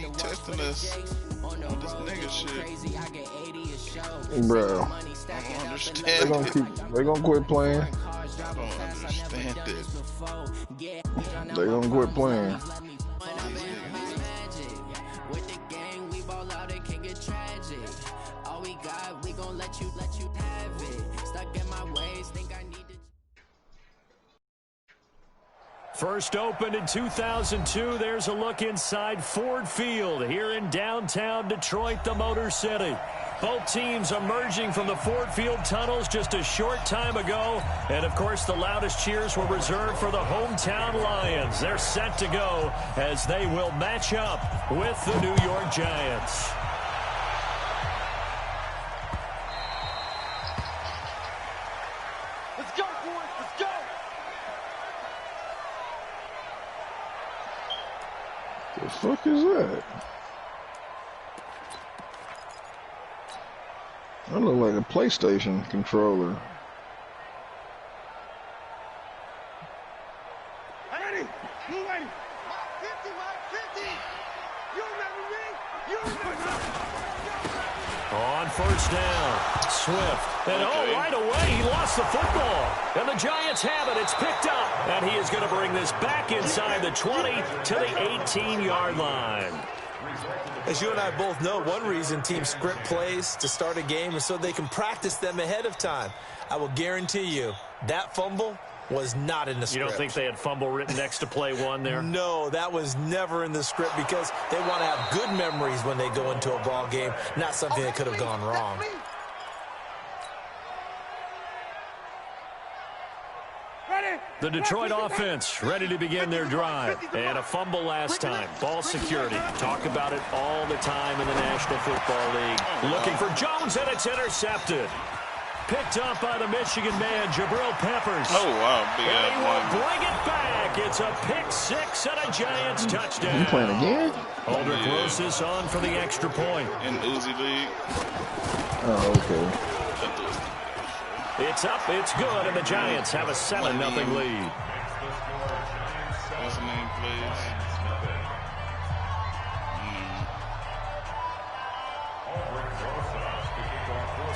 keep testing us on this nigga shit. Bro. I don't understand it. They gonna quit playing. I don't understand it. They gonna quit playing. First opened in 2002, there's a look inside Ford Field here in downtown Detroit, the Motor City. Both teams emerging from the Ford Field tunnels just a short time ago. And, of course, the loudest cheers were reserved for the hometown Lions. They're set to go as they will match up with the New York Giants. Let's go, boys. Let's go. The fuck is that? That look like a PlayStation controller. Ready? Blue lady. 50, 50. You remember me? You remember me? On first down, Swift. And right away, he lost the football. And the Giants have it. It's picked up. And he is going to bring this back inside the 20 to the 18-yard line. As you and I both know, one reason teams script plays to start a game is so they can practice them ahead of time. I will guarantee you that fumble was not in the script. You don't think they had fumble written next to play one there? No, that was never in the script because they want to have good memories when they go into a ball game, not something that could have gone wrong. The Detroit offense ready to begin their drive. And a fumble last time. Ball security. Talk about it all the time in the National Football League. Looking for Jones, and it's intercepted. Picked up by the Michigan man, Jabril Peppers. Oh, wow. Big And he will ass bring it back. It's a pick six and a Giants touchdown. You playing again? Aldrich Rosas on for the extra point. in Uzi League. Oh, okay. It's up, it's good, and the Giants have a 7-0 lead. What's the name, please?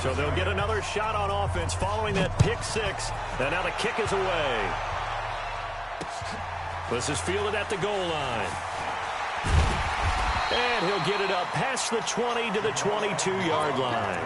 So they'll get another shot on offense following that pick six. And now the kick is away. This is fielded at the goal line. And he'll get it up past the 20 to the 22-yard line.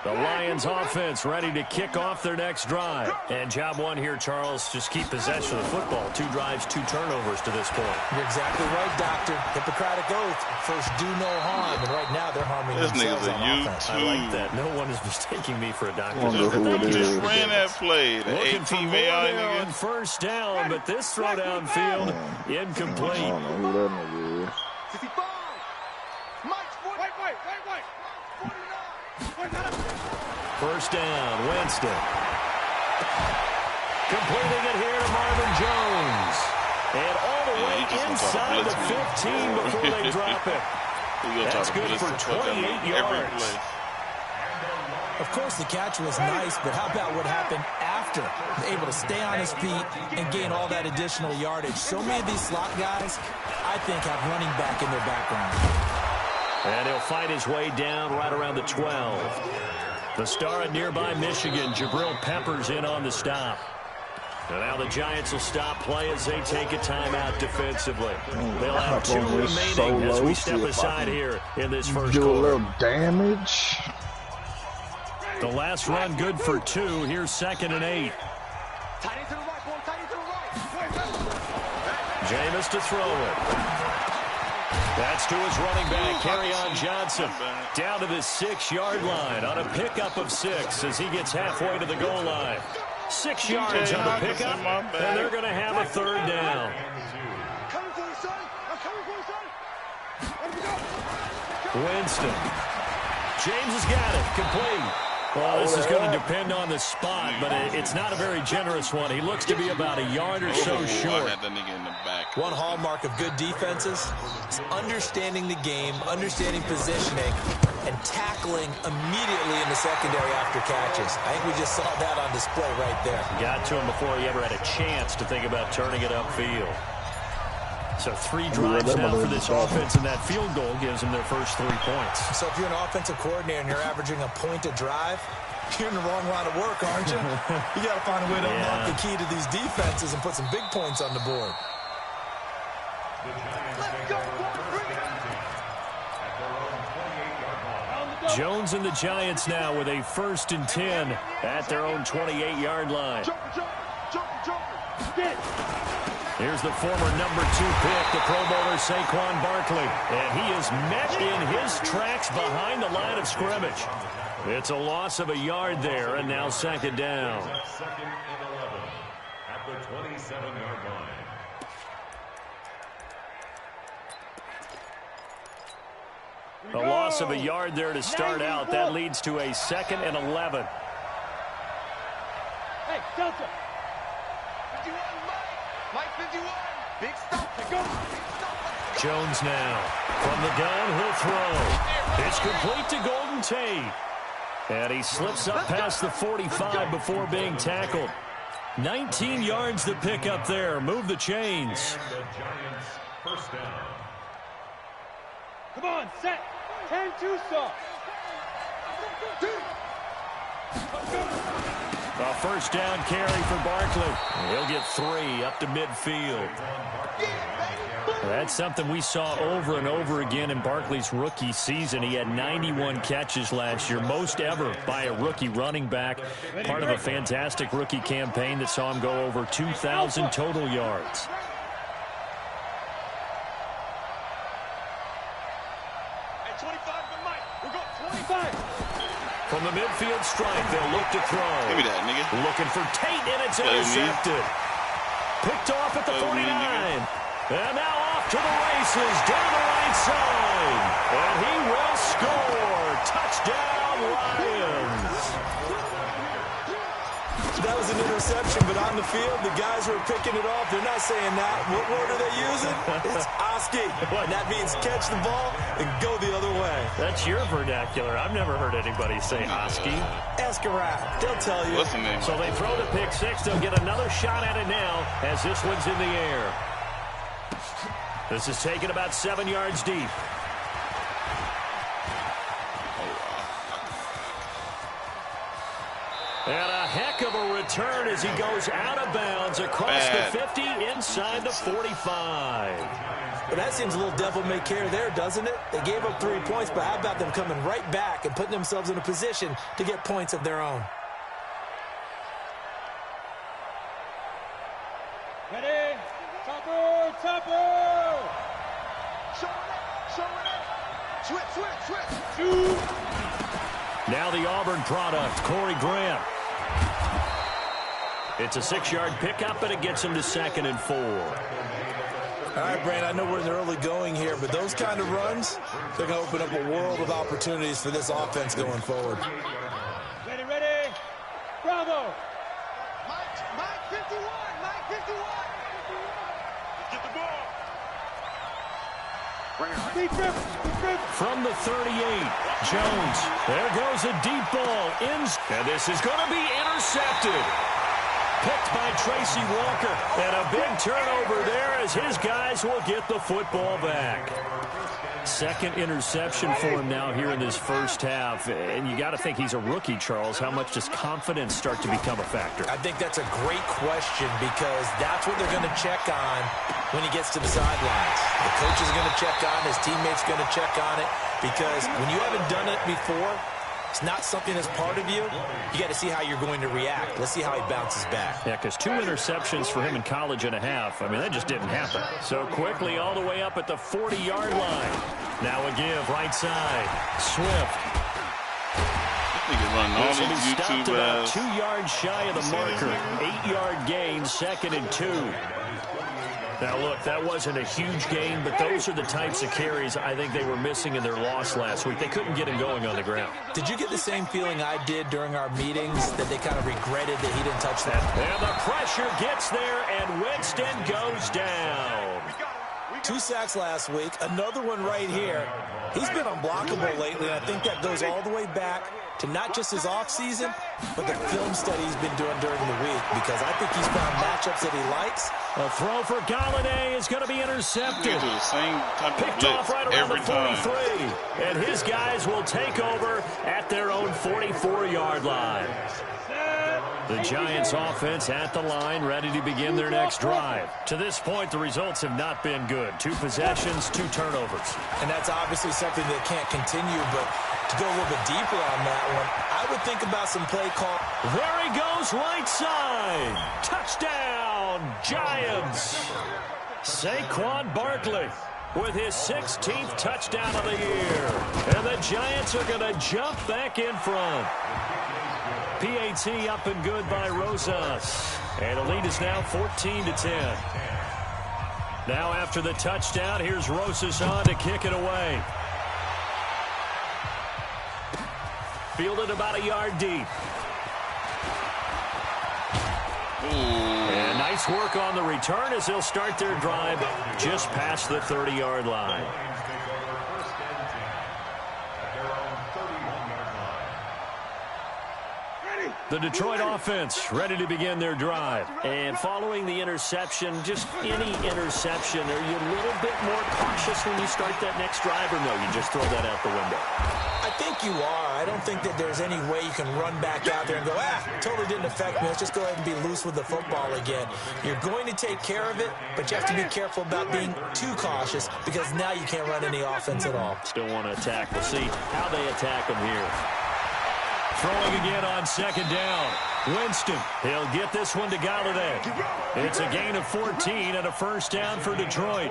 The Lions offense ready to kick off their next drive. And job one here, Charles, just keep possession of the football. 2 drives, 2 turnovers to this point. You're exactly right, Doctor. Hippocratic oath. First, do no harm. And right now, they're harming themselves on offense. I like that. No one is mistaking me for a doctor. Just ran that play. The Looking for 18 more there on first down, but this throw downfield, incomplete. I don't know who that nigga is. 55. Mike's 40. Wait. 49. First down, Winston. Completing it here to Marvin Jones. And all the way inside the 15 before they drop it. That's good for 28 yards. Of course, the catch was nice, but how about what happened after? Able to stay on his feet and gain all that additional yardage. So many of these slot guys, I think, have running back in their background. And he'll fight his way down right around the 12. The star at nearby Michigan, Jabril Peppers, in on the stop. And now the Giants will stop play as they take a timeout defensively. They'll have 2 remaining as we step aside here in this first Do a quarter. little damage. The last run good for 2. Here's 2nd and 8. Jameis to throw it. That's to his running back, Kerryon Johnson, down to the 6-yard line on a pickup of 6 as he gets halfway to the goal line. 6 yards on the pickup, and they're going to have a 3rd down. Winston. James has got it, complete. Well, this is going to depend on the spot, but it's not a very generous one. He looks to be about a yard or so short. One hallmark of good defenses is understanding the game, understanding positioning, and tackling immediately in the secondary after catches. I think we just saw that on display right there. Got to him before he ever had a chance to think about turning it upfield. So 3 drives now for this offense, and that field goal gives them their first 3 points. So if you're an offensive coordinator and you're averaging a point a drive, you're in the wrong line of work, aren't you? You got to find a way to unlock the key to these defenses and put some big points on the board. Let's go. Jones and the Giants now with a 1st and 10 at their own 28-yard line. Here's the former number 2 pick, the Pro Bowler Saquon Barkley. And he is met in his tracks behind the line of scrimmage. It's a loss of a yard there, and now 2nd down. 2nd and 11 at the 27-yard line. A loss of a yard there to start out. That leads to a 2nd and 11. Hey, Delta. 51, Mike 51. Big stop. Jones now. From the gun, he'll throw. It's complete to Golden Tate. And he slips up past the 45 before being tackled. 19 yards to pick up there. Move the chains. The Giants' 1st down. Come on, set. 10-2 soft. A 1st down carry for Barkley. He'll get 3 up to midfield. That's something we saw over and over again in Barkley's rookie season. He had 91 catches last year, most ever by a rookie running back. Part of a fantastic rookie campaign that saw him go over 2,000 total yards. From the midfield stripe, they'll look to throw. Give me that, nigga. Looking for Tate, and it's intercepted. Picked off at the 49. And now off to the races, down the right side. And he will score. Touchdown, Lions. That was an interception, but on the field, the guys who are picking it off, they're not saying that. What word are they using? It's Oski. And that means catch the ball and go the other way. That's your vernacular. I've never heard anybody say Oski. Ask around. They'll tell you. What's the name? So they throw the pick 6. They'll get another shot at it now as this one's in the air. This is taken about 7 yards deep. And a heck of a return as he goes out of bounds across the 50 inside the 45. But that seems a little devil-may-care there, doesn't it? They gave up 3 points, but how about them coming right back and putting themselves in a position to get points of their own? Ready? Topper, topper. Show it. Switch. Shoot. Now the Auburn product, Corey Graham. It's a 6-yard pickup, and it gets him to 2nd and 4. All right, Brand, I know we're in the early going here, but those kind of runs, they're going to open up a world of opportunities for this offense going forward. Ready. Bravo. Mike 51. Get the ball. Deep rip. From the 38, Jones. There goes a deep ball. And this is going to be intercepted. Picked by Tracy Walker. And a big turnover there as his guys will get the football back. 2nd interception for him now here in this first half. And you got to think he's a rookie, Charles. How much does confidence start to become a factor? I think that's a great question because that's what they're going to check on when he gets to the sidelines. The coach is going to check on, his teammates going to check on it because when you haven't done it before, it's not something that's part of you. You got to see how you're going to react. Let's see how he bounces back. Yeah, because 2 interceptions for him in college and a half. I mean, that just didn't happen. So quickly all the way up at the 40-yard line. Now a give, right side. Swift. This will be stopped about 2 yards shy of the marker. 8-yard gain, 2nd and 2. Now, look, that wasn't a huge gain, but those are the types of carries I think they were missing in their loss last week. They couldn't get him going on the ground. Did you get the same feeling I did during our meetings that they kind of regretted that he didn't touch that? And the pressure gets there, and Winston goes down. 2 sacks last week, another one right here. He's been unblockable lately, and I think that goes all the way back to not just his offseason, but the film study he's been doing during the week, because I think he's found matchups that he likes. A throw for Galladay is going to be intercepted. Do the same type of Picked off right blitz around every the 43. time. And his guys will take over at their own 44-yard line. The Giants offense at the line, ready to begin their next drive. To this point, the results have not been good. 2 possessions, 2 turnovers. And that's obviously something that can't continue, but to go a little bit deeper on that one, I would think about some play call. There he goes, right side. Touchdown, Giants. Saquon Barkley with his 16th touchdown of the year. And the Giants are going to jump back in front. PAT up and good by Rosas. And the lead is now 14-10. Now after the touchdown, here's Rosas on to kick it away. Fielded about a yard deep. And nice work on the return as they'll start their drive just past the 30-yard line. The Detroit offense ready to begin their drive. And following the interception, just any interception, are you a little bit more cautious when you start that next drive, or no, you just throw that out the window? I think you are. I don't think that there's any way you can run back out there and go, totally didn't affect me. Let's just go ahead and be loose with the football again. You're going to take care of it, but you have to be careful about being too cautious, because now you can't run any offense at all. Still want to attack. We'll see how they attack them here. Throwing again on second down. Winston, he'll get this one to Galladay. It's a gain of 14 and a first down for Detroit.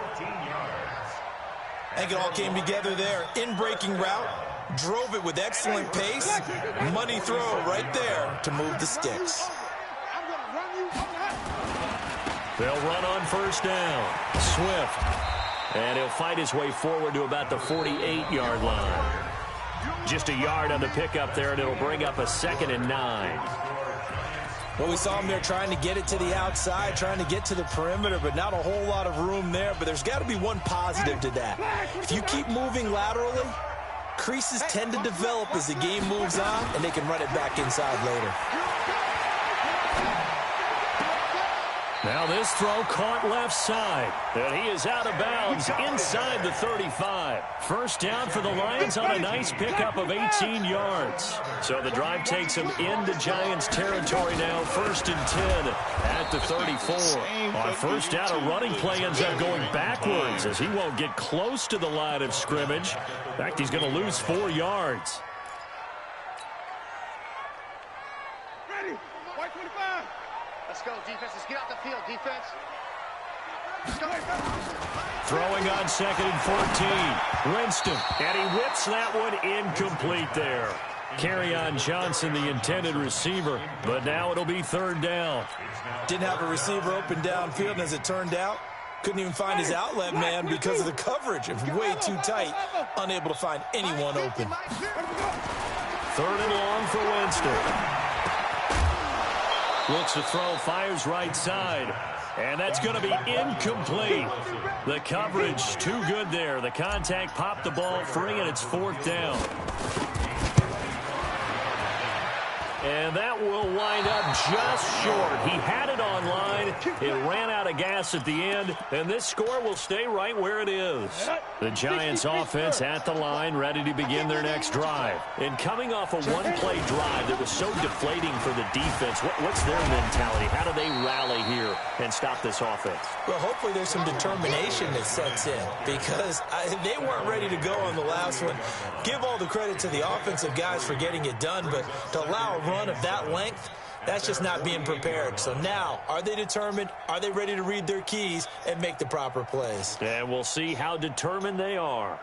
I think it all came together there. In-breaking route, drove it with excellent pace. Money throw right there to move the sticks. They'll run on first down. Swift. And he'll fight his way forward to about the 48-yard line. Just a yard on the pickup there, and it'll bring up a 2nd and 9. Well, we saw him there trying to get it to the outside, trying to get to the perimeter, but not a whole lot of room there. But there's got to be one positive to that. If you keep moving laterally, creases tend to develop as the game moves on, and they can run it back inside later. Now this throw caught left side, and he is out of bounds inside the 35. First down for the Lions on a nice pickup of 18 yards. So the drive takes them into Giants territory now, 1st and 10 at the 34. On first down, a running play ends up going backwards as he won't get close to the line of scrimmage. In fact, he's going to lose 4 yards. Ready. White 25. Let's go, defense. Let's get out the field, defense. Let's go. Throwing on 2nd and 14. Winston, and he whips that one incomplete there. Kerryon Johnson, the intended receiver, but now it'll be 3rd down. Didn't have a receiver open downfield, and as it turned out, couldn't even find his outlet man because of the coverage. It was way too tight, unable to find anyone open. 3rd and long for Winston. Looks to throw, fires right side. And that's going to be incomplete. The coverage too good there. The contact popped the ball free, and it's 4th down. And that will wind up just short. He had it on line. It ran out of gas at the end, and this score will stay right where it is. The Giants offense at the line, ready to begin their next drive. And coming off a one-play drive that was so deflating for the defense, what's their mentality? How do they rally here and stop this offense? Well, hopefully there's some determination that sets in, because they weren't ready to go on the last one. Give all the credit to the offensive guys for getting it done, but to allow a run of that length, that's just not being prepared. So now, are they determined? Are they ready to read their keys and make the proper plays? And we'll see how determined they are.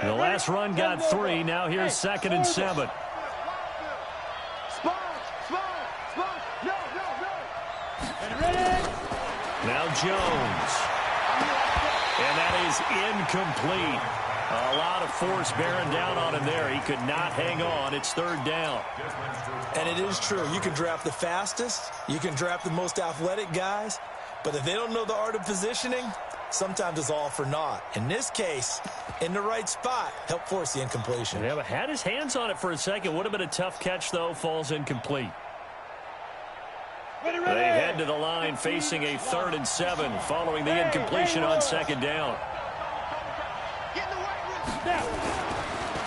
The last run got 3. Now here's 2nd and 7. Now Jones. And that is incomplete. A lot of force bearing down on him there. He could not hang on. It's 3rd down. And And it is true. You can draft the fastest. You can draft the most athletic guys. But if they don't know the art of positioning, sometimes it's all for naught. In this case, in the right spot, help force the incompletion. Yeah, but had his hands on it for a second. Would have been a tough catch, though. Falls incomplete. They head to the line facing a 3rd and 7 following the incompletion on 2nd down.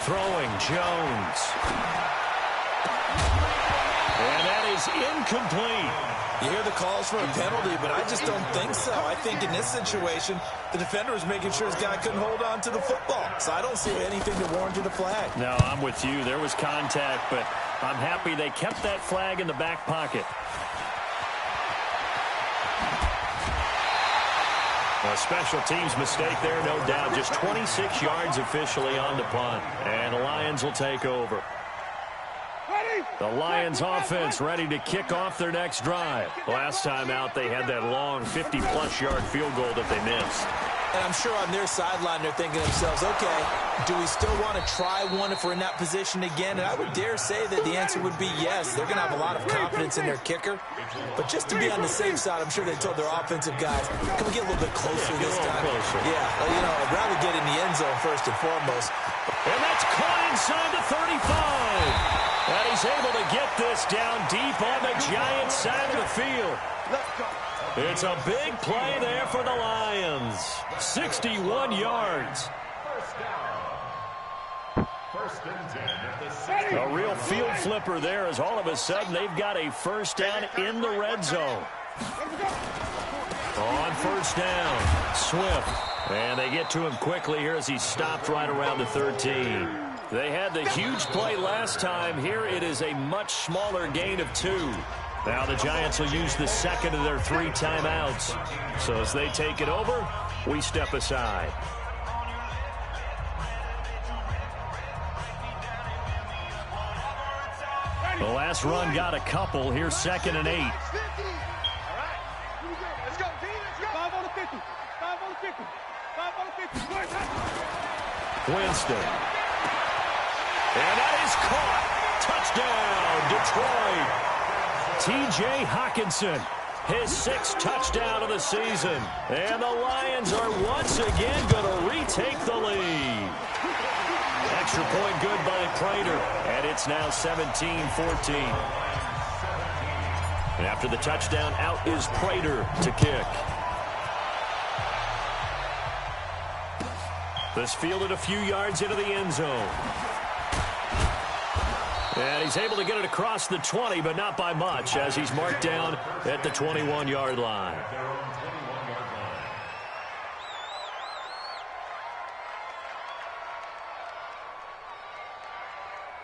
Throwing Jones. And that is incomplete. You hear the calls for a penalty, but I just don't think so. I think in this situation, the defender was making sure his guy couldn't hold on to the football. So I don't see anything that warranted a flag. No, I'm with you. There was contact, but I'm happy they kept that flag in the back pocket. A special teams mistake there, no doubt. Just 26 yards officially on the punt. And the Lions will take over. The Lions offense ready to kick off their next drive. Last time out, they had that long 50-plus yard field goal that they missed. And I'm sure on their sideline, they're thinking to themselves, okay, do we still want to try one if we're in that position again? And I would dare say that the answer would be yes. They're going to have a lot of confidence in their kicker. But just to be on the safe side, I'm sure they told their offensive guys, can we get a little bit closer this time? Yeah, you know, I'd rather get in the end zone first and foremost. And that's caught inside the 35. And he's able to get this down deep on the Giants side of the field. It's a big play there for the Lions. 61 yards. A real field flipper there as all of a sudden they've got a first down in the red zone. On first down, Swift. And they get to him quickly here as he stopped right around the 13. They had the huge play last time. Here it is a much smaller gain of 2. Now the Giants will use the second of their 3 timeouts. So as they take it over, we step aside. The last run got a couple. Here's 2nd and 8. All right. Let's go, team. Let's go. 5 on the 50. 5 on the 50. 5 on the 50. Winston. And that is caught. Touchdown, Detroit. T.J. Hockenson, his 6th touchdown of the season. And the Lions are once again going to retake the lead. Extra point good by Prater. And it's now 17-14. And after the touchdown, out is Prater to kick. This fielded a few yards into the end zone. And he's able to get it across the 20, but not by much, as he's marked down at the 21-yard line.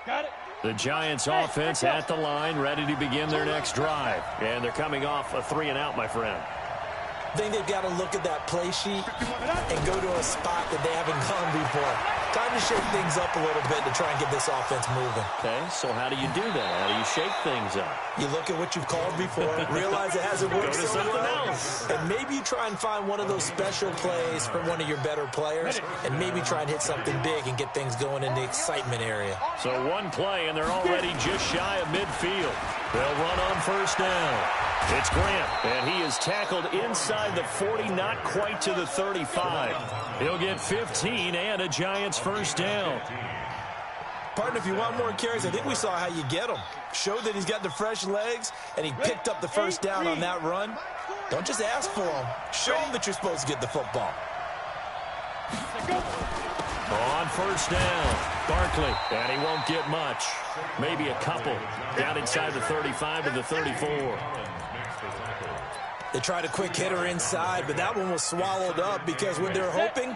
Got it. The Giants offense at the line, ready to begin their next drive. And they're coming off a 3-and-out, my friend. I think they've got to look at that play sheet and go to a spot that they haven't gone before. Time to shake things up a little bit to try and get this offense moving. Okay, so how do you do that? How do you shake things up? You look at what you've called before, realize it hasn't worked so well, and maybe you try and find one of those special plays from one of your better players, and maybe try and hit something big and get things going in the excitement area. So one play, and they're already just shy of midfield. They'll run on first down. It's Grant, and he is tackled inside the 40, not quite to the 35. He'll get 15 and a Giants first down. Partner, if you want more carries, I think we saw how you get them. Showed that he's got the fresh legs, and he picked up the first down on that run. Don't just ask for them. Show them that you're supposed to get the football. On first down, Barkley, and he won't get much. Maybe a couple. Down inside the 35 to the 34. They tried a quick hitter inside, but that one was swallowed up because what they're hoping,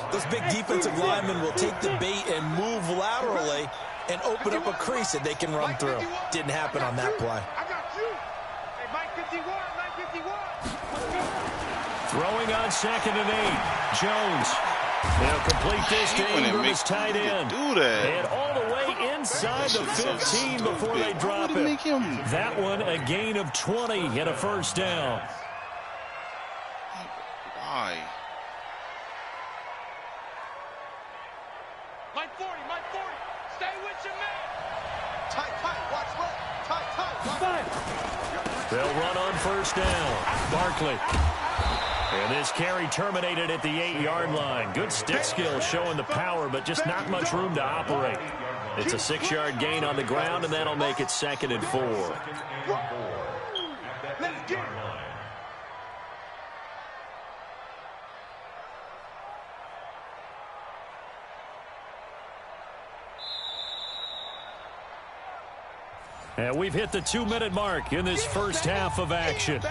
those big defensive linemen will take the bait and move laterally and open up a crease that they can run through. Didn't happen on that play. I got you. Hey, Mike 51, Mike 51. Throwing on 2nd and 8. Jones. They'll complete this to Ingram as tight end. And all the way inside the 15 before they drop it. That one a gain of 20 and a first down. Why? Mike 40, Mike 40. Stay with your man. Tight, tight. Watch left. Tight, tight. They'll run on first down. Barkley. And this carry terminated at the 8-yard line. Good stick skill showing the power, but just not much room to operate. It's a 6-yard gain on the ground, and that'll make it 2nd and 4. Let's get it. And we've hit the 2-minute mark in this first half of action.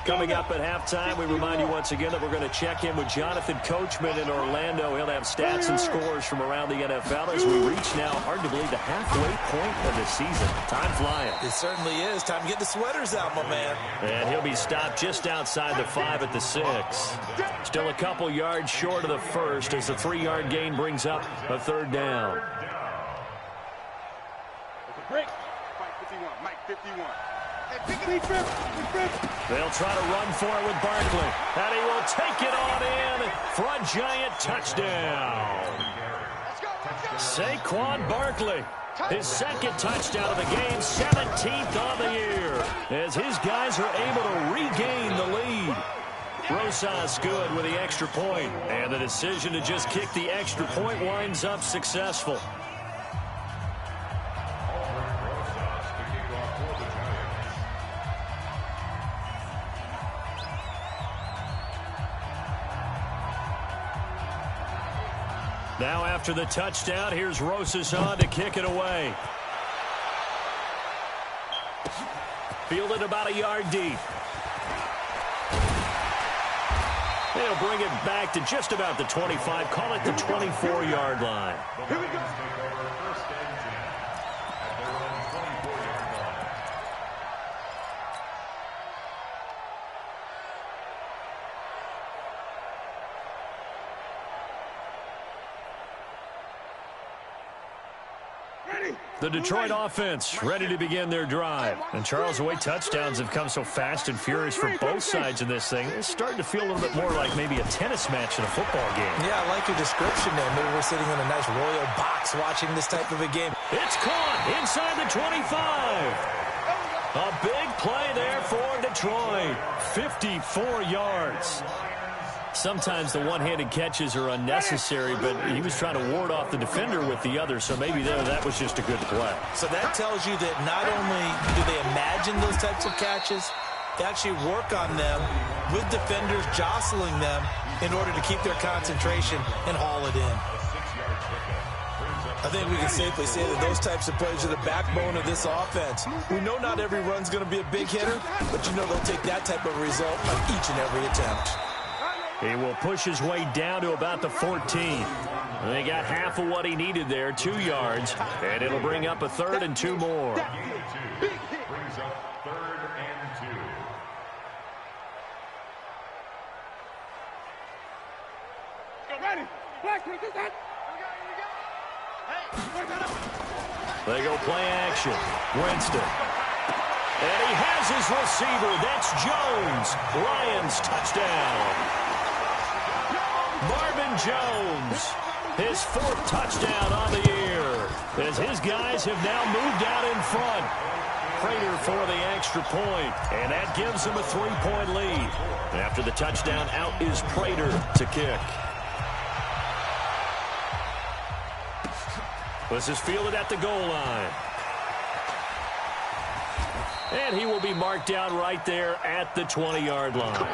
Coming up at halftime, we remind you once again that we're going to check in with Jonathan Coachman in Orlando. He'll have stats and scores from around the NFL as we reach now, hard to believe, the halfway point of the season. Time flying. It certainly is. Time to get the sweaters out, my man. And he'll be stopped just outside the 5 at the 6. Still a couple yards short of the first as the 3-yard gain brings up a 3rd down. Break. Mike 51. Mike 51. They'll try to run for it with Barkley. And he will take it on in for a giant touchdown. Saquon Barkley, his 2nd touchdown of the game, 17th on the year, as his guys are able to regain the lead. Rosas good with the extra point, and the decision to just kick the extra point winds up successful. Now after the touchdown, here's Rosas on to kick it away. Fielded about a yard deep. They'll bring it back to just about the 25. Call it the 24-yard line. Here we go. The Detroit offense ready to begin their drive. And Charles, the way touchdowns have come so fast and furious for both sides of this thing, it's starting to feel a little bit more like maybe a tennis match in a football game. Yeah, I like your description there. Maybe we're sitting in a nice royal box watching this type of a game. It's caught inside the 25. A big play there for Detroit. 54 yards. Sometimes the one-handed catches are unnecessary, but he was trying to ward off the defender with the other, so maybe that was just a good play. So that tells you that not only do they imagine those types of catches, they actually work on them with defenders jostling them in order to keep their concentration and haul it in. I think we can safely say that those types of plays are the backbone of this offense. We know not every run's going to be a big hitter, but you know they'll take that type of result on each and every attempt. He will push his way down to about the 14. They got half of what he needed there, 2 yards, and it'll bring up a 3rd and 2 more. Brings up 3rd and 2. Ready. They go play action. Winston. And he has his receiver. That's Jones. Lions touchdown. Marvin Jones, his 4th touchdown on the year, as his guys have now moved out in front. Prater for the extra point, and that gives him a 3-point lead. After the touchdown, out is Prater to kick. This is fielded at the goal line. And he will be marked down right there at the 20-yard line.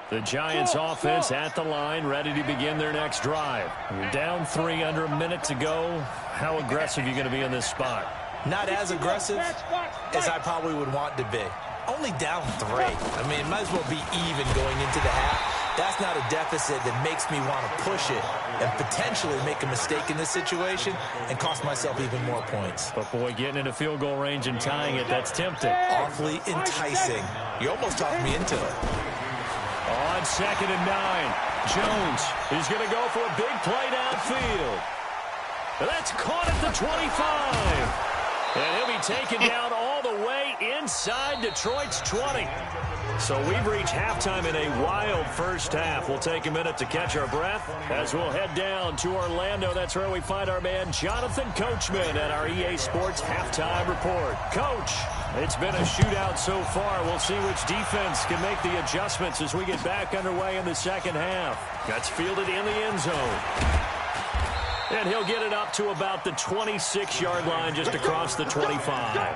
The Giants offense at the line, ready to begin their next drive. You're down 3 under a minute to go. How aggressive are you going to be in this spot? Not as aggressive as I probably would want to be. Only down 3. I mean, it might as well be even going into the half. That's not a deficit that makes me want to push it. and potentially make a mistake in this situation and cost myself even more points. But, boy, getting into field goal range and tying it, that's tempting. Awfully enticing. You almost talked me into it. On 2nd and 9, Jones is going to go for a big play downfield. That's caught at the 25. And he'll be taken down all the way inside Detroit's 20. So we've reached halftime in a wild first half. We'll take a minute to catch our breath as we'll head down to Orlando. That's where we find our man Jonathan Coachman at our EA Sports Halftime Report. Coach, it's been a shootout so far. We'll see which defense can make the adjustments as we get back underway in the second half. That's fielded in the end zone. And he'll get it up to about the 26-yard line just across the 25.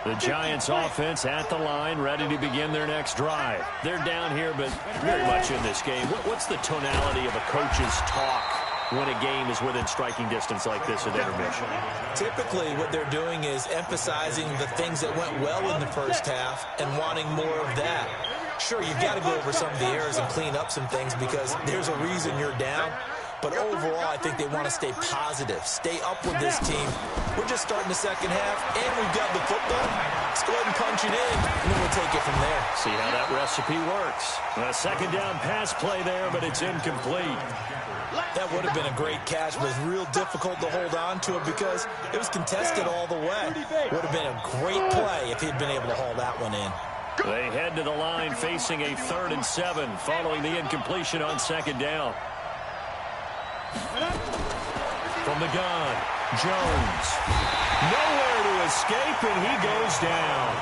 The Giants offense at the line, ready to begin their next drive. They're down here, but very much in this game. What's the tonality of a coach's talk when a game is within striking distance like this at intermission? Typically, what they're doing is emphasizing the things that went well in the first half and wanting more of that. Sure, you've got to go over some of the errors and clean up some things because there's a reason you're down. But overall, I think they want to stay positive, stay up with this team. We're just starting the second half, and we've got the football. Let's go ahead and punch it in, and then we'll take it from there. See how that recipe works. A second down pass play there, but it's incomplete. That would have been a great catch, but it was real difficult to hold on to it because it was contested all the way. Would have been a great play if he'd been able to haul that one in. They head to the line facing a 3rd and 7 following the incompletion on second down. From the gun, Jones. Nowhere to escape, and he goes down.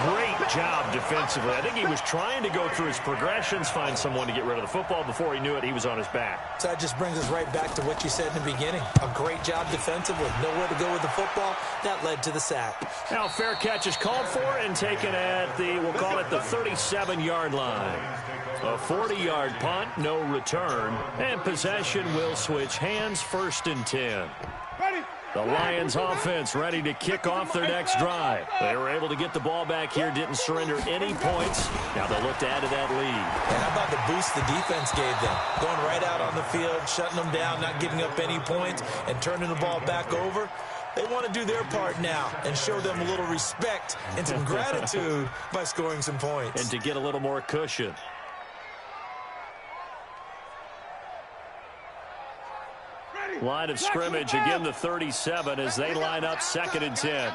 Great job defensively. I think he was trying to go through his progressions, find someone to get rid of the football. Before he knew it, he was on his back. So that just brings us right back to what you said in the beginning. A great job defensively. Nowhere to go with the football. That led to the sack. Now fair catch is called for and taken at the, we'll call it the 37-yard line. A 40-yard punt, no return, and possession will switch hands, 1st and 10. The Lions offense ready to kick off their next drive. They were able to get the ball back here, didn't surrender any points. Now they'll look to add to that lead. And how about the boost the defense gave them? Going right out on the field, shutting them down, not giving up any points, and turning the ball back over. They want to do their part now and show them a little respect and some gratitude by scoring some points. And to get a little more cushion. Line of scrimmage, again the 37 as they line up 2nd and 10.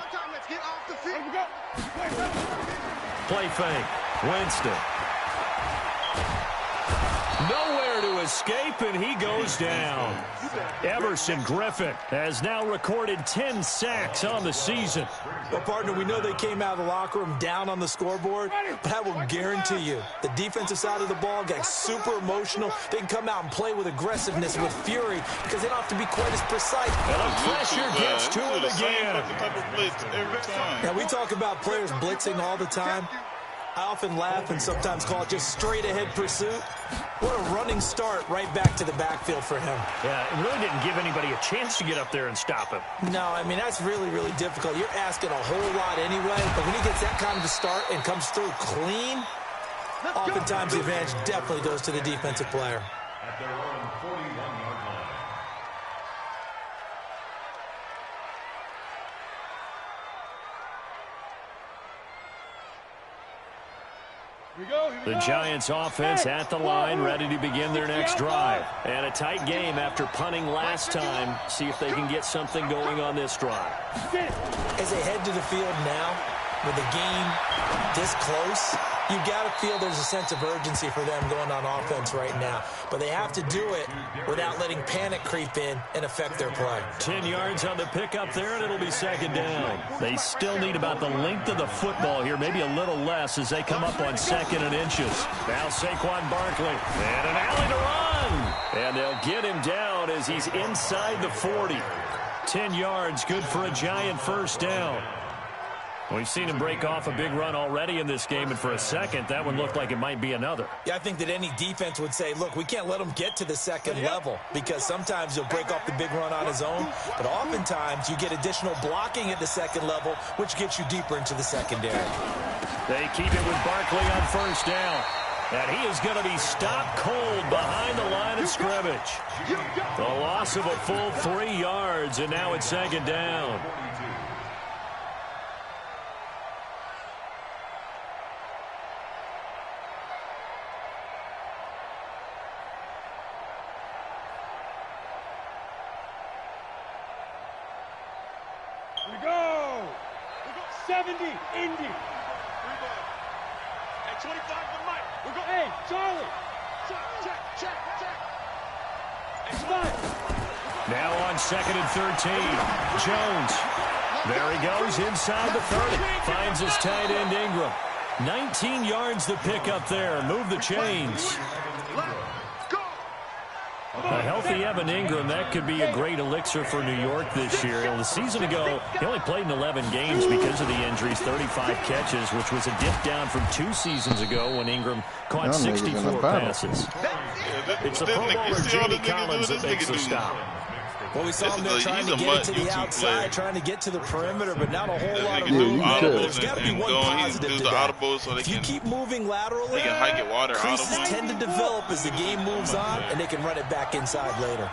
Play fake, Winston. Nowhere to escape, and he goes down. Everson Griffin has now recorded 10 sacks on the season. Well, partner, we know they came out of the locker room down on the scoreboard, but I will guarantee you the defensive side of the ball got super emotional. They can come out and play with aggressiveness, with fury, because they don't have to be quite as precise. And the pressure gets to him again. Now, we talk about players blitzing all the time. I often laugh and sometimes call it just straight-ahead pursuit. What a running start right back to the backfield for him. Yeah, it really didn't give anybody a chance to get up there and stop him. No, I mean, that's really, really difficult. You're asking a whole lot anyway, but when he gets that kind of a start and comes through clean, oftentimes the advantage definitely goes to the defensive player. At their own 41-yard line. The Giants offense at the line, ready to begin their next drive. And a tight game after punting last time. See if they can get something going on this drive. As they head to the field now, with the game this close, you've got to feel there's a sense of urgency for them going on offense right now. But they have to do it without letting panic creep in and affect their play. 10 yards on the pickup there, and it'll be 2nd down. They still need about the length of the football here, maybe a little less as they come up on 2nd and inches. Now Saquon Barkley, and an alley to run. And they'll get him down as he's inside the 40. 10 yards, good for a Giant 1st down. We've seen him break off a big run already in this game, and for a second, that one looked like it might be another. Yeah, I think that any defense would say, look, we can't let him get to the 2nd level because sometimes he'll break off the big run on his own, but oftentimes you get additional blocking at the 2nd level, which gets you deeper into the secondary. They keep it with Barkley on first down. And he is going to be stopped cold behind the line of scrimmage. The loss of a full 3 yards, and now it's second down. We go! 70, Indy. Hey, 25 for Mike. We go. Hey, Charlie. Check. Hey, Spot. Now on 2nd and 13. Jones. There he goes inside the 30. Finds his tight end Ingram. 19 yards to pick up there. Move the chains. A healthy Evan Ingram, that could be a great elixir for New York this year. The season ago, he only played in 11 games because of the injuries, 35 catches, which was a dip down from 2 seasons ago when Ingram caught 64 passes. It's the Pro Bowler J.D. Collins that makes the stop. Well, we saw him there trying to get it to the outside, trying to get to the perimeter, but not a whole lot of movement. There's got to be one positive to that. If you keep moving laterally, creases tend to develop as the game moves on, and they can run it back inside later.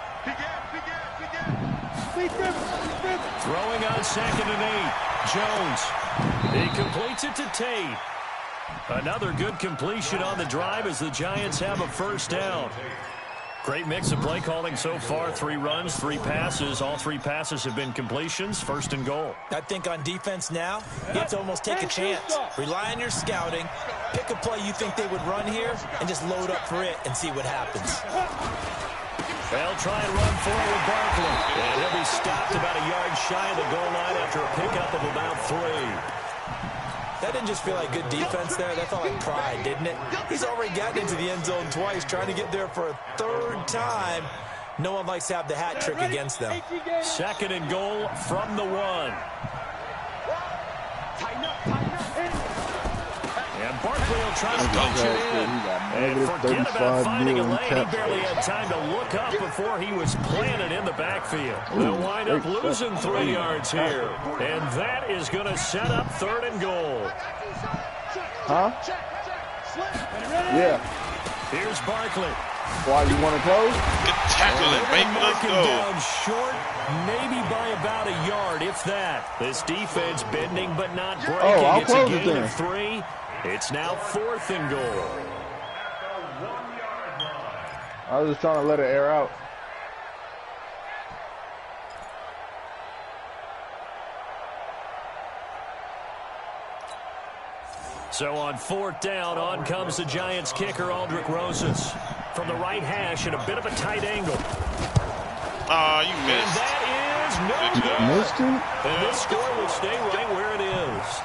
Throwing on 2nd and 8. Jones. He completes it to Tate. Another good completion on the drive as the Giants have a first down. Great mix of play calling so far. 3 runs, 3 passes. All 3 passes have been completions. 1st and goal. I think on defense now, you have to almost take a chance. Rely on your scouting. Pick a play you think they would run here and just load up for it and see what happens. They'll try and run forward with Barkley. And he'll be stopped about a yard shy of the goal line after a pickup of about 3. That didn't just feel like good defense there. That felt like pride, didn't it? He's already gotten into the end zone twice, trying to get there for a 3rd time. No one likes to have the hat trick against them. 2nd and goal from the 1. And Barkley will try to punch it in. And forget about finding a lane. He barely had time to look up before he was planted in the backfield. They'll wind up losing 3 yards here. And that is going to set up 3rd and goal. Huh? Yeah. Here's Barkley. Why, you want to close? Good tackling, baby. Let's go. Down short, maybe by about a yard, if that. This defense bending but not breaking. I'll it's a close gain it of 3. It's now 4th and goal. I was just trying to let it air out. So on 4th down, on comes the Giants kicker, Aldrick Rosas. From the right hash at a bit of a tight angle. You missed. And that is no good. Missed him? And this score will stay right where it is.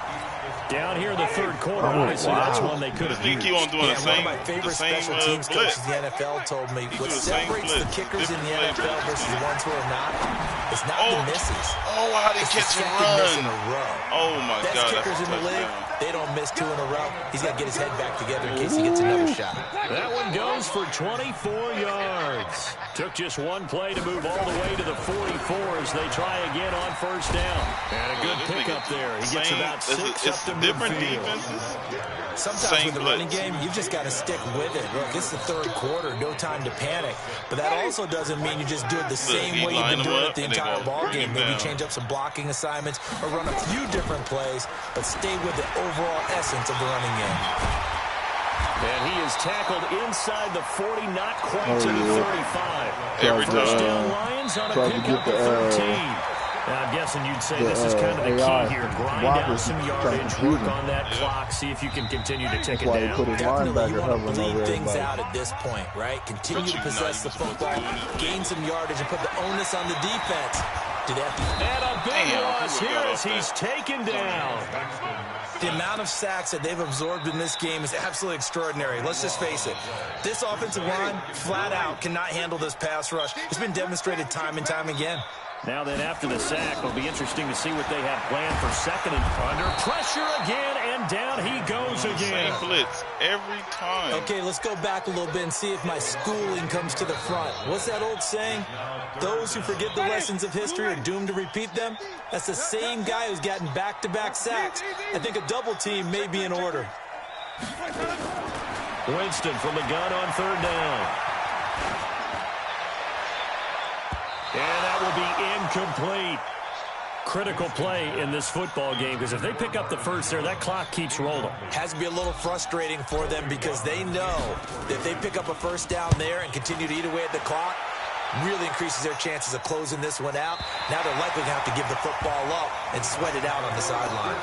Down here in the 3rd quarter, obviously that's one they could have used. Keep on doing one of my favorite special teams coaches in the NFL told me what separates the kickers in the NFL versus the ones who are not is not the misses. Oh, how they catch a run. In a row. Oh, my God. Best kickers in the league, they don't miss 2 in a row. He's got to get his head back together in case he gets another shot. That one goes for 24 yards. Took just one play to move all the way to the 44 as they try again on 1st down. And a good pickup there. He gets about 6 up to different midfield. Defenses. Sometimes with the running game, you've just got to stick with it. Look, this is the 3rd quarter, no time to panic. But that also doesn't mean you just do it the same way you've been doing it the entire ball game. Maybe change up some blocking assignments or run a few different plays, but stay with the overall essence of the running game. And he is tackled inside the 40, not quite to the 35. Every First time. down Lions on a Tries to pickup get of the, 13. Now, I'm guessing you'd say this is kind of the AI key here. Grind blockers out some yardage, work on that clock, see if you can continue to tick it Why he down. put his Definitely, you linebacker want to hovering bleed over things everybody. out at this point, right? Continue to possess the football, gain some yardage, and put the onus on the defense. Do they have to... And a big loss here as he's taken down. The amount of sacks that they've absorbed in this game is absolutely extraordinary. Let's just face it. This offensive line, flat out, cannot handle this pass rush. It's been demonstrated time and time again. Now then, after the sack, it'll be interesting to see what they have planned for 2nd and under pressure again, and And down he goes again. Same blitz every time. Okay, let's go back a little bit and see if my schooling comes to the front. What's that old saying? Those who forget the lessons of history are doomed to repeat them. That's the same guy who's gotten back-to-back sacks. I think a double team may be in order. Winston from the gun on third down. And that will be incomplete. Critical play in this football game, because if they pick up the first there, that clock keeps rolling. Has to be a little frustrating for them because they know that if they pick up a first down there and continue to eat away at the clock, really increases their chances of closing this one out. Now they're likely going to have to give the football up and sweat it out on the sideline.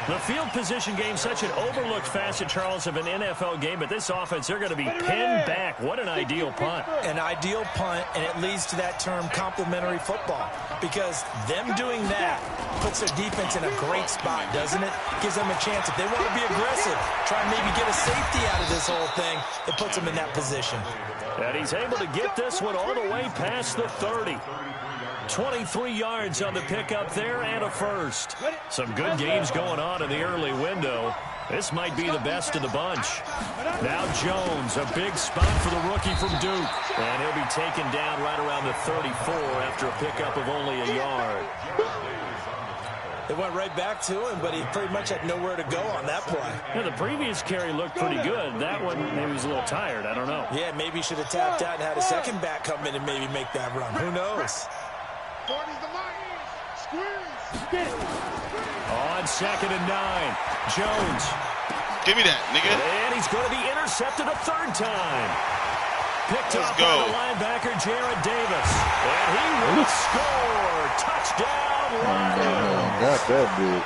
The field position game, such an overlooked facet, Charles, of an NFL game, but this offense, they're going to be pinned back. What an ideal punt. An ideal punt, and it leads to that term complementary football, because them doing that puts their defense in a great spot, doesn't it? Gives them a chance. If they want to be aggressive, try and maybe get a safety out of this whole thing, it puts them in that position. And he's able to get this one all the way past the 30. 23 yards on the pickup there and a first. Some good games going on in the early window. This might be the best of the bunch. Now Jones, a big spot for the rookie from Duke. And he'll be taken down right around the 34 after a pickup of only a yard. It went right back to him, but he pretty much had nowhere to go on that play. Yeah, the previous carry looked pretty good. That one, maybe he was a little tired. I don't know. Yeah, maybe he should have tapped out and had a second back come in and maybe make that run. Who knows? On 2nd and 9, Jones. Give me that, nigga. And he's going to be intercepted a third time. Picked up by the linebacker, Jared Davis. And he will score. Touchdown, Lions. Got that bitch.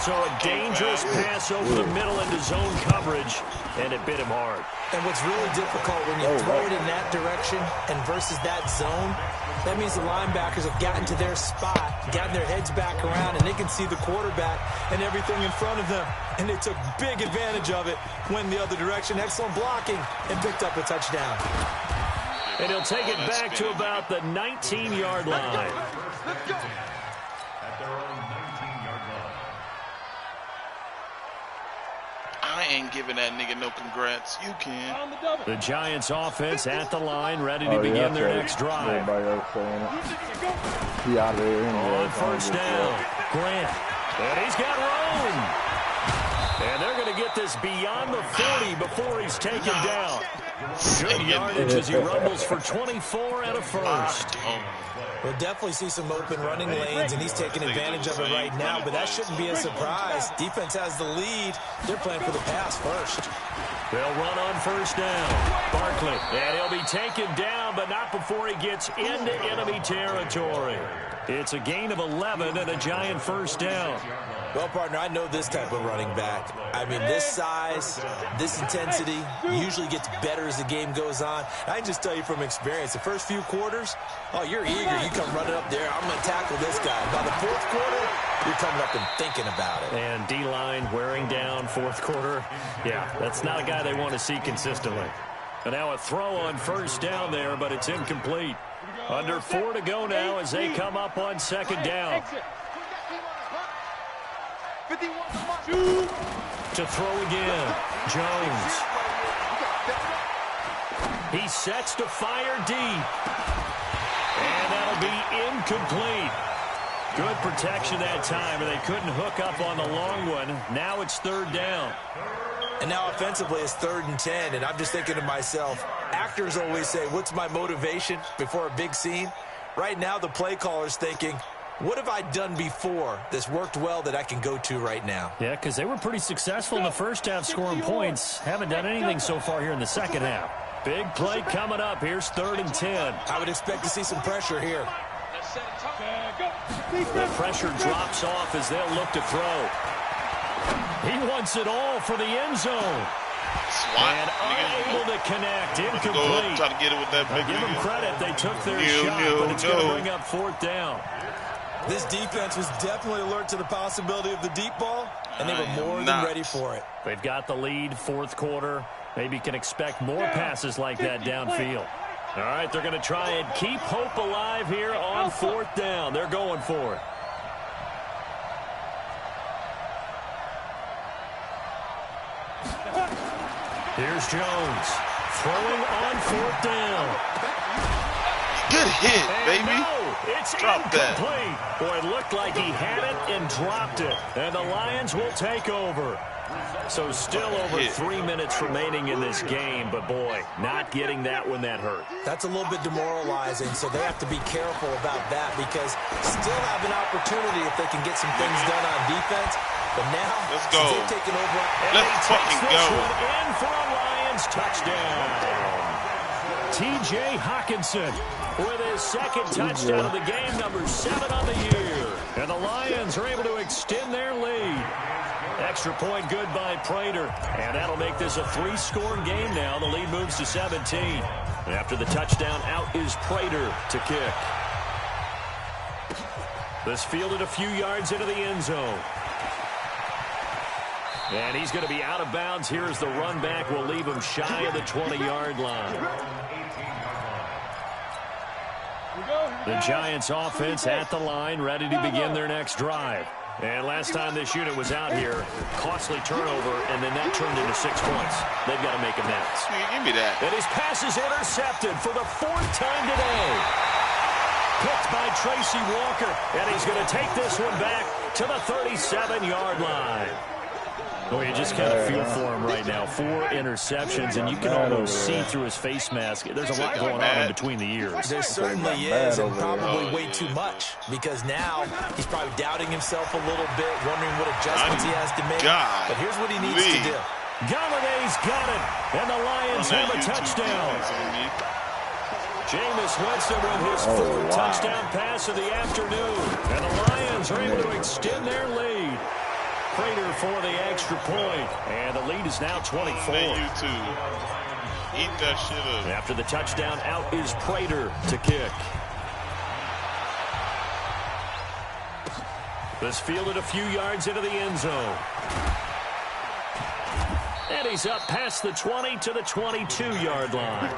So a dangerous pass over the middle into zone coverage, and it bit him hard. And what's really difficult when you throw it in that direction and versus that zone, that means the linebackers have gotten to their spot, gotten their heads back around, and they can see the quarterback and everything in front of them. And they took big advantage of it, went the other direction, excellent blocking, and picked up a touchdown. And he'll take it back to about the 19-yard line. At their own 19-yard line. I ain't giving that nigga no congrats. You can. The Giants offense at the line, ready to begin their next drive. Everybody else saying it. He out there anyway. On first down, Grant. And he's got room. And they're going to get this beyond the 40 before he's taken down. Good yardage as he rumbles for 24 and a first. We'll definitely see some open running lanes, and he's taking advantage of it right now, but that shouldn't be a surprise. Defense has the lead. They're playing for the pass first. They'll run on first down. Barkley, and he'll be taken down, but not before he gets into enemy territory. It's a gain of 11 and a Giant first down. Well, partner, I know this type of running back. I mean, this size, this intensity usually gets better as the game goes on. I can just tell you from experience, the first few quarters, oh, you're eager. You come running up there, I'm going to tackle this guy. By the fourth quarter, you're coming up and thinking about it. And D-line wearing down fourth quarter. Yeah, that's not a guy they want to see consistently. And now a throw on first down there, but it's incomplete. Under 4 to go now as they come up on second down. To throw again, Jones. He sets to fire deep. And that'll be incomplete. Good protection that time, and they couldn't hook up on the long one. Now it's third down. And now offensively it's 3rd and 10, and I'm just thinking to myself, actors always say, what's my motivation before a big scene? Right now the play caller's thinking, what have I done before that's worked well that I can go to right now? Yeah, because they were pretty successful in the first half scoring points. Haven't done anything so far here in the second half. Big play coming up. Here's 3rd and 10. I would expect to see some pressure here. The pressure drops off as they'll look to throw. He wants it all for the end zone. Swat. And unable to connect. Incomplete. Go try to get it with that big Give them credit. They took their shot, but it's going to bring up 4th down. This defense was definitely alert to the possibility of the deep ball, and they were more than ready for it. They've got the lead, fourth quarter. Maybe can expect more passes like that downfield. All right, they're going to try and keep hope alive here on 4th down. They're going for it. Here's Jones throwing on 4th down. Good hit, baby. No, it's Drop that. incomplete. Boy, it looked like he had it and dropped it. And the Lions will take over. So still over 3 minutes remaining in this game, but boy, not getting that one that hurt. That's a little bit demoralizing, so they have to be careful about that because still have an opportunity if they can get some things done on defense. But now, let's go. They've taken over. Let's fucking go. In for a Lions touchdown. T.J. Hawkinson with his second touchdown of the game, number 7 on the year. And the Lions are able to extend their lead. Extra point good by Prater. And that'll make this a 3-score game now. The lead moves to 17. And after the touchdown, out is Prater to kick. This fielded a few yards into the end zone. And he's going to be out of bounds here as the run back will leave him shy of the 20-yard line. The Giants offense at the line, ready to begin their next drive. And last time this unit was out here, costly turnover, and then that turned into 6 points. They've got to make amends. Give me that. And his pass is intercepted for the 4th time today. Picked by Tracy Walker, and he's going to take this one back to the 37-yard line. Boy, you just kind of feel for him right now. 4 interceptions, and you can almost see through his face mask. There's a lot going on in between the ears. There certainly is, and probably way too much, because now he's probably doubting himself a little bit, wondering what adjustments he has to make. But here's what he needs to do. Galladay's got it, and the Lions have a touchdown. Jameis Winston with his 4th touchdown pass of the afternoon, and the Lions are able to extend their lead. Prater for the extra point, and the lead is now 24. You too. Eat that shit up. After the touchdown, out is Prater to kick. This fielded a few yards into the end zone. And he's up past the 20 to the 22-yard line.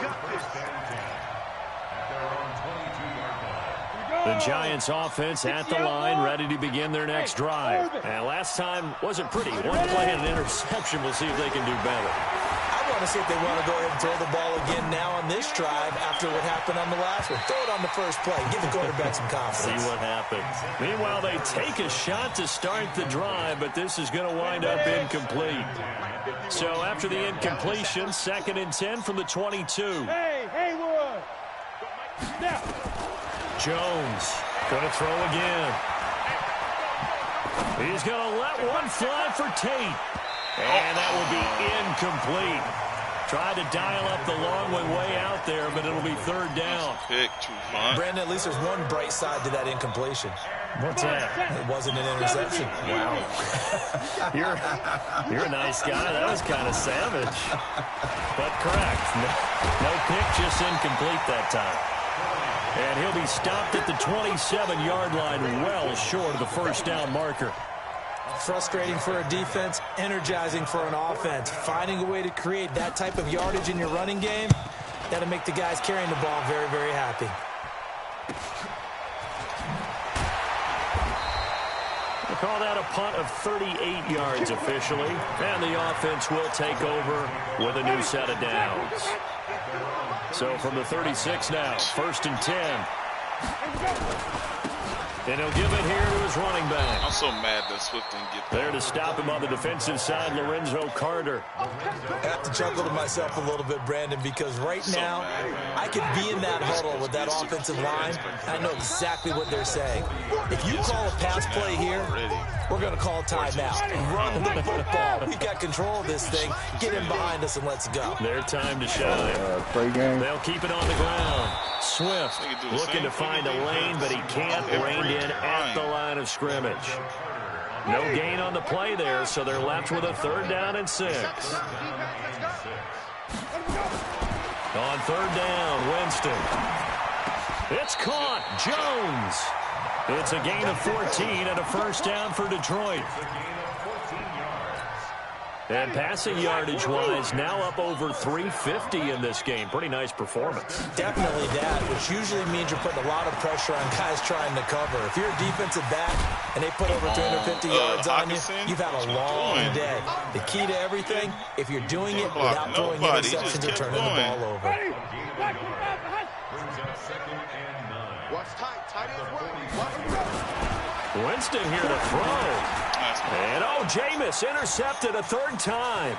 The Giants offense at the line, ready to begin their next drive. And last time wasn't pretty. One play and an interception. We'll see if they can do better. I want to see if they want to go ahead and throw the ball again now on this drive after what happened on the last one. Throw it on the first play. Give the quarterback some confidence. See what happens. Meanwhile, they take a shot to start the drive, but this is going to wind up incomplete. So after the incompletion, 2nd and 10 from the 22. Hey, Haywood! Now! Jones going to throw again. He's going to let one fly for Tate. And that will be incomplete. Tried to dial up the long way out there, but it'll be 3rd down. Pick too fun. Brandon, at least there's one bright side to that incompletion. What's that? It wasn't an interception. Wow. You're a nice guy. That was kind of savage. But correct. No pick, just incomplete that time. And he'll be stopped at the 27-yard line, well short of the 1st down marker. Frustrating for a defense, energizing for an offense. Finding a way to create that type of yardage in your running game, that'll make the guys carrying the ball very, very happy. We'll call that a punt of 38 yards officially. And the offense will take over with a new set of downs. So from the 36 now, 1st and 10. And he'll give it here to his running back. I'm so mad that Swift didn't get there to stop him on the defensive side, Lorenzo Carter. I have to chuckle to myself a little bit, Brandon, because right now I could be in that huddle with that offensive line. I know exactly what they're saying. If you call a pass play here, we're going to call a timeout. Run the football. We've got control of this thing. Get in behind us and let's go. Their time to shine. They'll keep it on the ground. Swift looking to find a lane, but he can't. Reined in at the line of scrimmage. No gain on the play there, so they're left with a 3rd down and 6. On 3rd down, Winston. It's caught. Jones. It's a gain of 14 and a 1st down for Detroit. And passing yardage-wise, now up over 350 in this game. Pretty nice performance. Definitely that, which usually means you're putting a lot of pressure on guys trying to cover. If you're a defensive back and they put over 250 yards on you, you've had a long day. The key to everything, if you're doing it without throwing interceptions or turning the ball over. Watch tight ends well. Winston here to throw. And, Jameis intercepted a third time.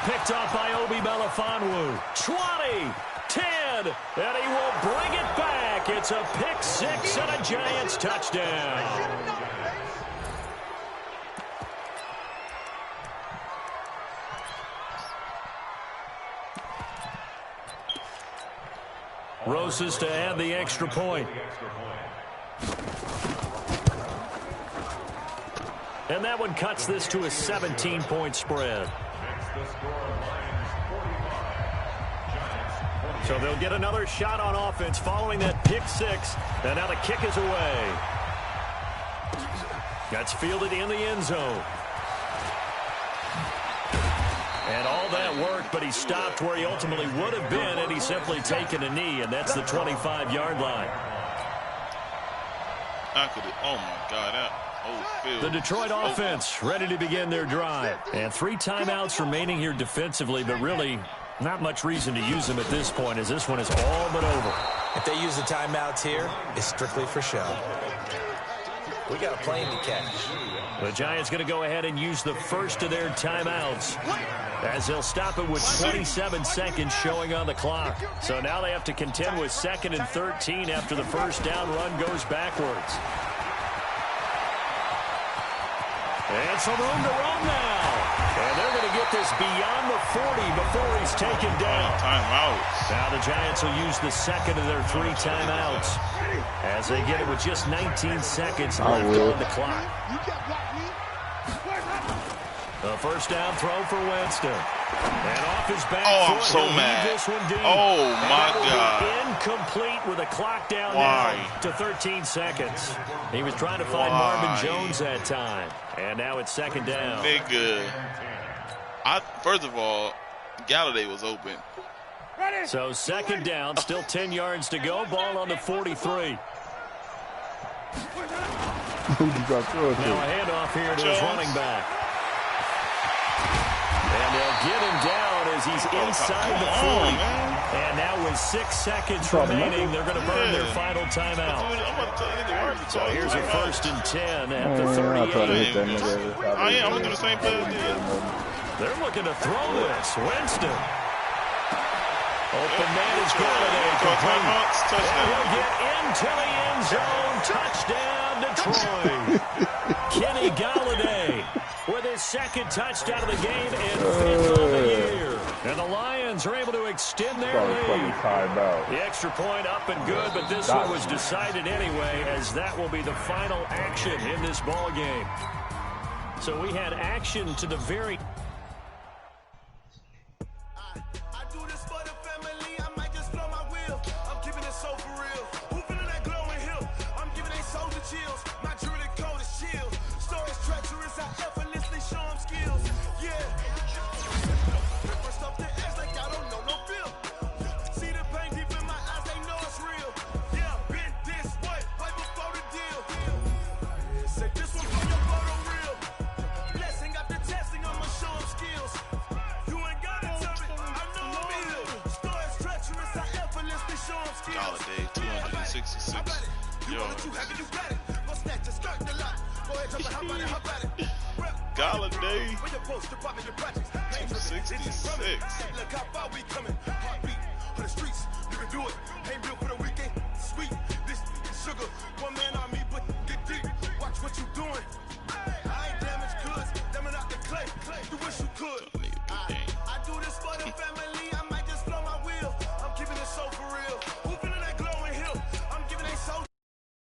Picked off by Obi Melifonwu. 20, 10, and he will bring it back. It's a pick six and a Giants touchdown. Roses to add the extra point. And that one cuts this to a 17-point spread. So they'll get another shot on offense following that pick six. And now the kick is away. That's fielded in the end zone. And all that worked, but he stopped where he ultimately would have been had he simply taken a knee, and that's the 25-yard line. Oh, my God. The Detroit offense ready to begin their drive. And 3 timeouts remaining here defensively, but really not much reason to use them at this point as this one is all but over. If they use the timeouts here, it's strictly for show. We got a plane to catch. The Giants going to go ahead and use the first of their timeouts as they'll stop it with 27 seconds showing on the clock. So now they have to contend with 2nd and 13 after the first down run goes backwards. And some room to run now. And they're going to get this beyond the 40 before he's taken down. Timeouts. Now the Giants will use the second of their 3 timeouts as they get it with just 19 seconds left on the clock. The first down throw for Winston. And off his back foot, I'm so mad. This one deep. Oh, my God. Incomplete with a clock down now to 13 seconds. He was trying to find Marvin Jones that time. And now it's 2nd down. Nigga. First of all, Galladay was open. So 2nd down, still 10 yards to go. Ball on the 43. Now a handoff here to his running back. And they'll get him down as he's inside the 40. And now with 6 seconds remaining, they're going to burn their final timeout. So here's a 1st and 10 at the 38. I'm going to do the same thing. They're looking to throw this. Winston. Open man is Galladay. And he'll get into the end zone. Touchdown, Detroit. Kenny Galladay with his 2nd touchdown of the game and 5th of the year. And the Lions are able to extend their lead. The extra point up and good, but this one was decided anyway, as that will be the final action in this ball game. So we had action to the very... Galladay, 266. Yo. Galladay, 266.